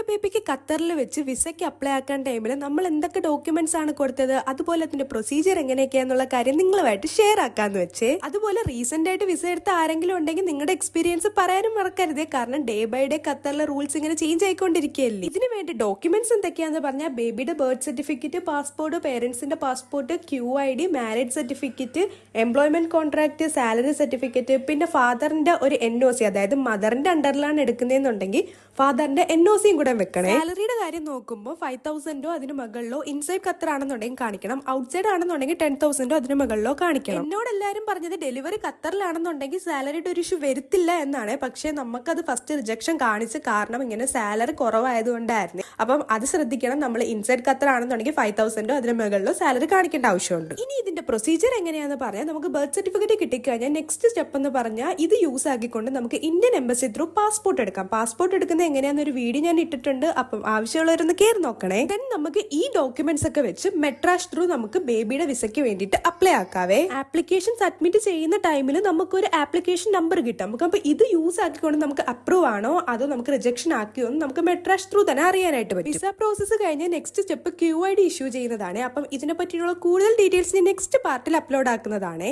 ബേബിക്ക് ഖത്തറിൽ വെച്ച് വിസയ്ക്ക് അപ്ലൈ ആക്കാൻ ടൈമിൽ നമ്മൾ എന്തൊക്കെ ഡോക്യുമെന്റ്സ് ആണ് കൊടുത്തത്, അതുപോലെ അതിന്റെ പ്രൊസീജിയർ എങ്ങനെയൊക്കെയാന്നുള്ള കാര്യം നിങ്ങളുമായിട്ട് ഷെയർ ആക്കാന്ന് വെച്ചേ. അതുപോലെ റീസെന്റ് ആയിട്ട് വിസ എടുത്ത ആരെങ്കിലും ഉണ്ടെങ്കിൽ നിങ്ങളുടെ എക്സ്പീരിയൻസ് പറയാനും മറക്കരുതേ. കാരണം ഡേ ബൈ ഡേ ഖത്തറിലെ റൂൾസ് ഇങ്ങനെ ചേഞ്ച് ആയിക്കൊണ്ടിരിക്കുകയല്ലേ. ഇതിന് വേണ്ടി ഡോക്യുമെന്റ്സ് എന്തൊക്കെയാന്ന് പറഞ്ഞാൽ ബേബിയുടെ ബർത്ത് സർട്ടിഫിക്കറ്റ്, പാസ്പോർട്ട്, പേരൻസിന്റെ passport, QID, marriage certificate, employment contract, salary certificate, പിന്നെ ഫാദറിന്റെ ഒരു NOC, അതായത് മദറിന്റെ അണ്ടറിലാണ് എടുക്കുന്നതെന്നുണ്ടെങ്കിൽ ഫാദറിന്റെ NOCയും കൂടെ വെക്കണേ. സാലറിയുടെ കാര്യം നോക്കുമ്പോൾ 5,000 അതിന് മുകളിലോ ഇൻസൈഡ് ഖത്തർ ആണെന്നുണ്ടെങ്കിൽ കാണിക്കണം, ഔട്ട്സൈഡ് ആണെന്നുണ്ടെങ്കിൽ 10,000 അതിന് മുകളിലോ കാണിക്കണം. എന്നോട് എല്ലാവരും പറഞ്ഞത് ഡെലിവറി ഖത്തറിലാണെന്നുണ്ടെങ്കിൽ സാലറിയുടെ ഒരു ഇഷ്യൂ വരുത്തില്ല എന്നാണ്. പക്ഷെ നമുക്കത് ഫസ്റ്റ് റിജക്ഷൻ കാണിച്ച്, കാരണം ഇങ്ങനെ സാലറി കുറവായതുകൊണ്ടായിരുന്നു. അപ്പം അത് ശ്രദ്ധിക്കണം. നമ്മൾ ഇൻസൈഡ് ഖത്തർ ആണെന്നുണ്ടെങ്കിൽ 5,000 അതിന് മുകളിലോ സാലറി കാണിക്കേണ്ട ആവശ്യമുണ്ട്. ഇനി ഇതിന്റെ പ്രൊസീജിയർ എങ്ങനെയാണെന്ന് പറഞ്ഞാൽ, നമുക്ക് ബർത്ത് സർട്ടിഫിക്കറ്റ് കിട്ടിക്കഴിഞ്ഞാൽ നെക്സ്റ്റ് സ്റ്റെപ്പ് എന്ന് പറഞ്ഞാൽ ഇത് യൂസ് ആക്കിക്കൊണ്ട് നമുക്ക് ഇന്ത്യൻ എംബസി ത്രൂ പാസ്പോർട്ട് എടുക്കാം. പാസ്പോർട്ട് എടുക്കുന്നത് എങ്ങനെയാണെന്നൊരു വീഡിയോ ഞാൻ ഇട്ടിട്ടുണ്ട്, അപ്പം ആവശ്യമുള്ളവരൊന്ന് കയറി നോക്കണേ. ദെൻ നമുക്ക് ഈ ഡോക്യുമെന്റ്സ് ഒക്കെ വെച്ച് മെട്രാഷ് ത്രൂ നമുക്ക് ബേബിയുടെ വിസയ്ക്ക് വേണ്ടിയിട്ട് അപ്ലൈ ആക്കാവേ. ആപ്ലിക്കേഷൻ സബ്മിറ്റ് ചെയ്യുന്ന ടൈമിൽ നമുക്കൊരു ആപ്ലിക്കേഷൻ നമ്പർ കിട്ടും. നമുക്ക് അപ്പോൾ ഇത് യൂസ് ആക്കിക്കൊണ്ട് നമുക്ക് അപ്രൂവ് ആണോ അതോ നമുക്ക് റിജക്ഷൻ ആക്കിയോ എന്ന് നമുക്ക് മെട്രാഷ് ത്രൂ തന്നെ അറിയാനായിട്ട് പറ്റും. വിസ പ്രോസസ്സ് കഴിഞ്ഞ് നെക്സ്റ്റ് സ്റ്റെപ്പ് QID ഇഷ്യൂ ചെയ്യുന്നതാണ്. അപ്പം ഇതിനെ പറ്റിയുള്ള കൂടുതൽ ഡീറ്റെയിൽസ് നെക്സ്റ്റ് പാർട്ടിൽ അപ്ലോഡ് ആക്കുന്നതാണ്.